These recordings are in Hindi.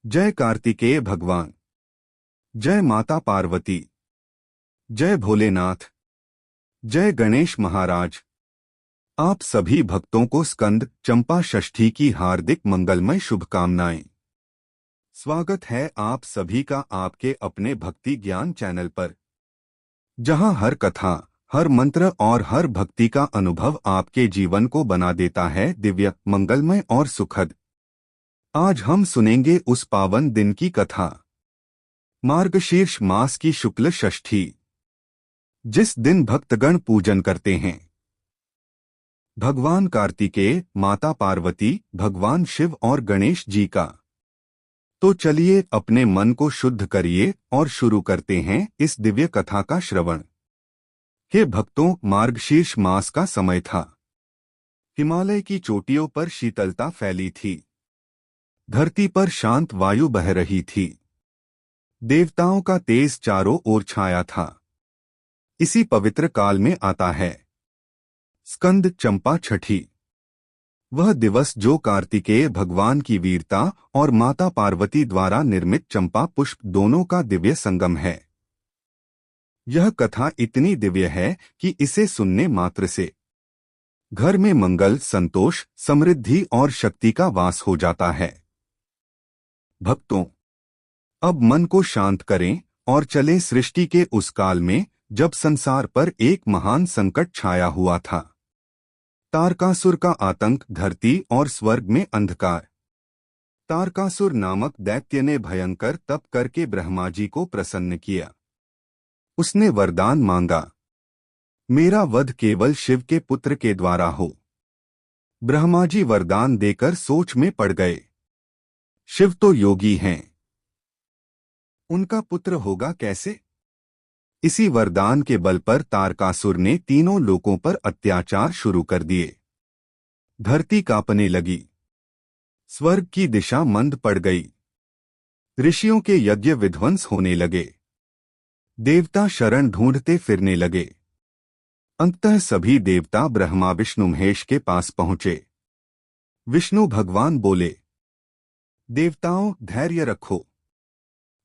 जय कार्तिकेय भगवान। जय माता पार्वती। जय भोलेनाथ। जय गणेश महाराज। आप सभी भक्तों को स्कंद चंपा षष्ठी की हार्दिक मंगलमय शुभकामनाएं। स्वागत है आप सभी का आपके अपने भक्ति ज्ञान चैनल पर, जहां हर कथा, हर मंत्र और हर भक्ति का अनुभव आपके जीवन को बना देता है दिव्य, मंगलमय और सुखद। आज हम सुनेंगे उस पावन दिन की कथा, मार्गशीर्ष मास की शुक्ल षष्ठी, जिस दिन भक्तगण पूजन करते हैं भगवान कार्तिकेय, माता पार्वती, भगवान शिव और गणेश जी का। तो चलिए अपने मन को शुद्ध करिए और शुरू करते हैं इस दिव्य कथा का श्रवण। हे भक्तों, मार्गशीर्ष मास का समय था। हिमालय की चोटियों पर शीतलता फैली थी। धरती पर शांत वायु बह रही थी। देवताओं का तेज चारों ओर छाया था। इसी पवित्र काल में आता है स्कंद चंपा छठी, वह दिवस जो कार्तिकेय भगवान की वीरता और माता पार्वती द्वारा निर्मित चंपा पुष्प दोनों का दिव्य संगम है। यह कथा इतनी दिव्य है कि इसे सुनने मात्र से घर में मंगल, संतोष, समृद्धि और शक्ति का वास हो जाता है। भक्तों, अब मन को शांत करें और चलें सृष्टि के उस काल में जब संसार पर एक महान संकट छाया हुआ था। तारकासुर का आतंक, धरती और स्वर्ग में अंधकार। तारकासुर नामक दैत्य ने भयंकर तप करके ब्रह्मा जी को प्रसन्न किया। उसने वरदान मांगा, मेरा वध केवल शिव के पुत्र के द्वारा हो। ब्रह्मा जी वरदान देकर सोच में पड़ गए। शिव तो योगी हैं, उनका पुत्र होगा कैसे? इसी वरदान के बल पर तारकासुर ने तीनों लोकों पर अत्याचार शुरू कर दिए। धरती कांपने लगी। स्वर्ग की दिशा मंद पड़ गई। ऋषियों के यज्ञ विध्वंस होने लगे। देवता शरण ढूंढते फिरने लगे। अंततः सभी देवता ब्रह्मा विष्णु महेश के पास पहुंचे। विष्णु भगवान बोले, देवताओं, धैर्य रखो।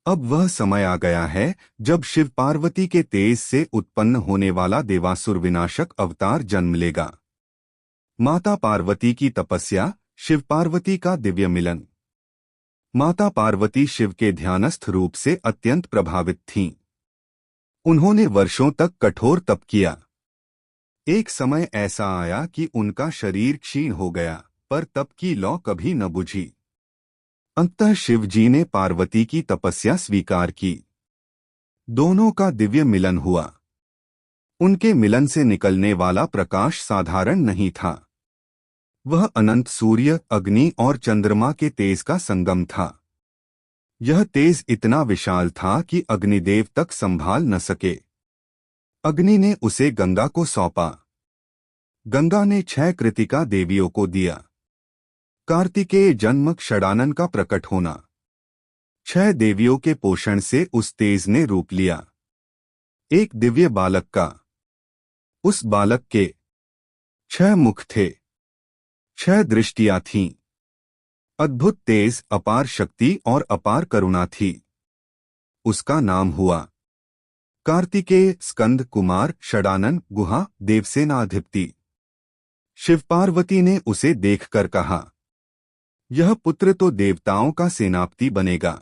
अब वह समय आ गया है जब शिव पार्वती के तेज से उत्पन्न होने वाला देवासुर विनाशक अवतार जन्म लेगा। माता पार्वती की तपस्या, शिव पार्वती का दिव्य मिलन। माता पार्वती शिव के ध्यानस्थ रूप से अत्यंत प्रभावित थीं। उन्होंने वर्षों तक कठोर तप किया। एक समय ऐसा आया कि उनका शरीर क्षीण हो गया, पर तप की लौ कभी न बुझी। अंततः शिव जी ने पार्वती की तपस्या स्वीकार की। दोनों का दिव्य मिलन हुआ। उनके मिलन से निकलने वाला प्रकाश साधारण नहीं था। वह अनंत सूर्य, अग्नि और चंद्रमा के तेज का संगम था। यह तेज इतना विशाल था कि अग्निदेव तक संभाल न सके। अग्नि ने उसे गंगा को सौंपा। गंगा ने 6 कृतिका देवियों को दिया। कार्तिकेय जन्म, षडानन का प्रकट होना। 6 देवियों के पोषण से उस तेज ने रूप लिया एक दिव्य बालक का। उस बालक के 6 मुख थे, 6 दृष्टियां थीं। अद्भुत तेज, अपार शक्ति और अपार करुणा थी। उसका नाम हुआ कार्तिकेय, स्कंद, कुमार, षडानन, गुहा, देवसेनाधिपति। शिव पार्वती ने उसे देखकर कहा, यह पुत्र तो देवताओं का सेनापति बनेगा।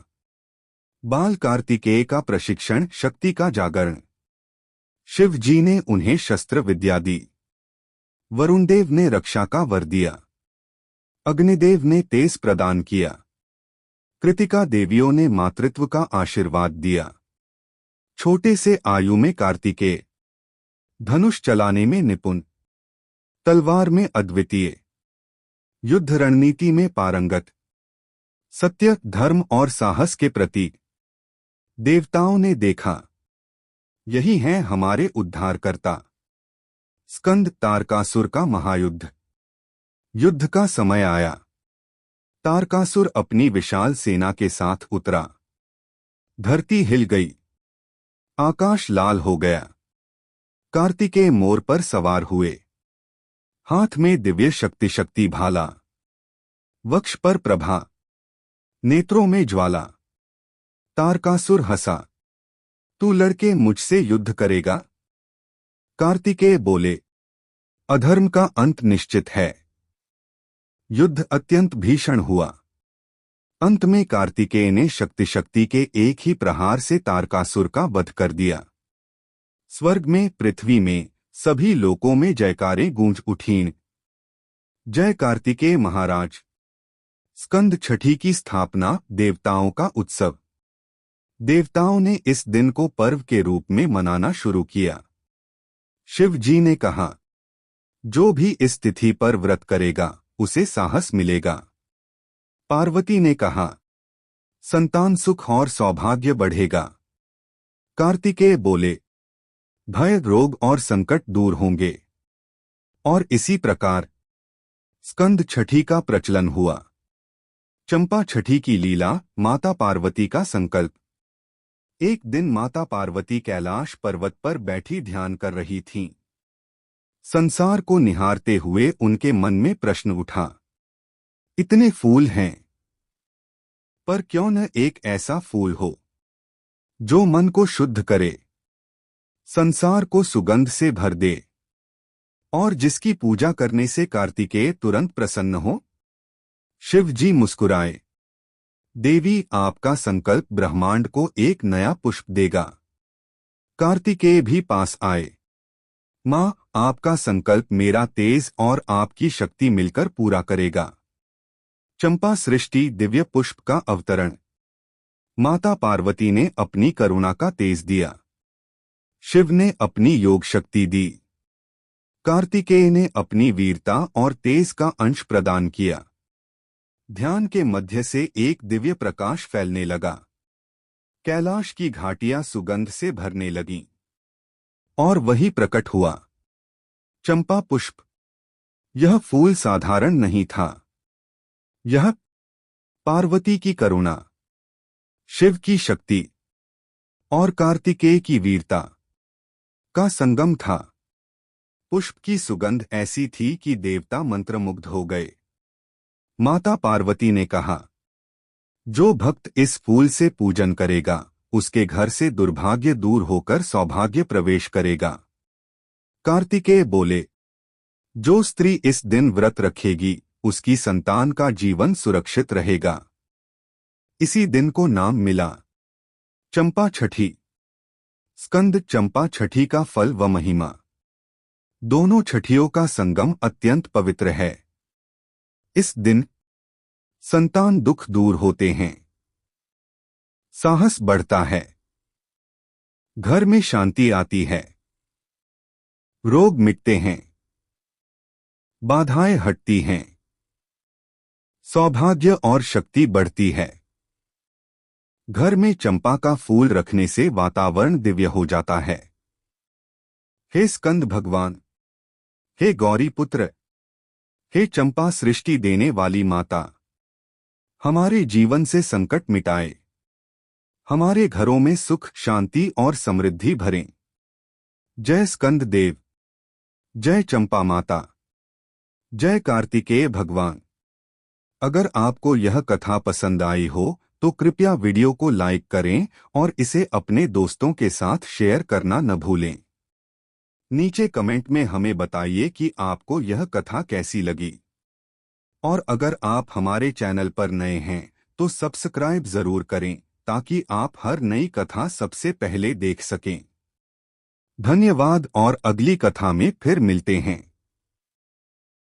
बाल कार्तिकेय का प्रशिक्षण, शक्ति का जागरण। शिव जी ने उन्हें शस्त्र विद्या दी। वरुणदेव ने रक्षा का वर दिया। अग्निदेव ने तेज प्रदान किया। कृतिका देवियों ने मातृत्व का आशीर्वाद दिया। छोटे से आयु में कार्तिकेय धनुष चलाने में निपुण, तलवार में अद्वितीय, युद्ध रणनीति में पारंगत, सत्य, धर्म और साहस के प्रतीक। देवताओं ने देखा, यही हैं हमारे उद्धारकर्ता। स्कंद, तारकासुर का महायुद्ध। युद्ध का समय आया। तारकासुर अपनी विशाल सेना के साथ उतरा। धरती हिल गई। आकाश लाल हो गया। कार्तिकेय मोर पर सवार हुए। हाथ में दिव्य शक्ति भाला, वक्ष पर प्रभा, नेत्रों में ज्वाला। तारकासुर हंसा। तू लड़के मुझसे युद्ध करेगा? कार्तिकेय बोले, अधर्म का अंत निश्चित है। युद्ध अत्यंत भीषण हुआ। अंत में कार्तिकेय ने शक्ति के एक ही प्रहार से तारकासुर का वध कर दिया। स्वर्ग में, पृथ्वी में, सभी लोकों में जयकारें गूंज उठीं। जय कार्तिकेय महाराज। स्कंद छठी की स्थापना, देवताओं का उत्सव। देवताओं ने इस दिन को पर्व के रूप में मनाना शुरू किया। शिव जी ने कहा, जो भी इस तिथि पर व्रत करेगा उसे साहस मिलेगा। पार्वती ने कहा, संतान सुख और सौभाग्य बढ़ेगा। कार्तिकेय बोले, भय, रोग और संकट दूर होंगे। और इसी प्रकार स्कंद छठी का प्रचलन हुआ। चंपा छठी की लीला, माता पार्वती का संकल्प। एक दिन माता पार्वती कैलाश पर्वत पर बैठी ध्यान कर रही थीं। संसार को निहारते हुए उनके मन में प्रश्न उठा, इतने फूल हैं, पर क्यों न एक ऐसा फूल हो जो मन को शुद्ध करे, संसार को सुगंध से भर दे और जिसकी पूजा करने से कार्तिकेय तुरंत प्रसन्न हो। शिव जी मुस्कुराए, देवी, आपका संकल्प ब्रह्मांड को एक नया पुष्प देगा। कार्तिकेय भी पास आए, मां, आपका संकल्प मेरा तेज और आपकी शक्ति मिलकर पूरा करेगा। चंपा सृष्टि, दिव्य पुष्प का अवतरण। माता पार्वती ने अपनी करुणा का तेज दिया, शिव ने अपनी योग शक्ति दी, कार्तिकेय ने अपनी वीरता और तेज का अंश प्रदान किया। ध्यान के मध्य से एक दिव्य प्रकाश फैलने लगा। कैलाश की घाटियां सुगंध से भरने लगीं। और वही प्रकट हुआ, चंपा पुष्प। यह फूल साधारण नहीं था। यह पार्वती की करुणा, शिव की शक्ति और कार्तिकेय की वीरता का संगम था। पुष्प की सुगंध ऐसी थी कि देवता मंत्रमुग्ध हो गए। माता पार्वती ने कहा, जो भक्त इस फूल से पूजन करेगा उसके घर से दुर्भाग्य दूर होकर सौभाग्य प्रवेश करेगा। कार्तिकेय बोले, जो स्त्री इस दिन व्रत रखेगी उसकी संतान का जीवन सुरक्षित रहेगा। इसी दिन को नाम मिला चंपा छठी। स्कंद चंपा छठी का फल व महिमा। दोनों छठियों का संगम अत्यंत पवित्र है। इस दिन संतान दुख दूर होते हैं, साहस बढ़ता है, घर में शांति आती है, रोग मिटते हैं, बाधाएं हटती हैं, सौभाग्य और शक्ति बढ़ती है। घर में चंपा का फूल रखने से वातावरण दिव्य हो जाता है। हे स्कंद भगवान, हे गौरी पुत्र, हे चंपा सृष्टि देने वाली माता, हमारे जीवन से संकट मिटाए, हमारे घरों में सुख, शांति और समृद्धि भरें। जय स्कंद देव, जय चंपा माता, जय कार्तिकेय भगवान। अगर आपको यह कथा पसंद आई हो तो कृपया वीडियो को लाइक करें और इसे अपने दोस्तों के साथ शेयर करना न भूलें। नीचे कमेंट में हमें बताइए कि आपको यह कथा कैसी लगी। और अगर आप हमारे चैनल पर नए हैं तो सब्सक्राइब जरूर करें ताकि आप हर नई कथा सबसे पहले देख सकें। धन्यवाद और अगली कथा में फिर मिलते हैं।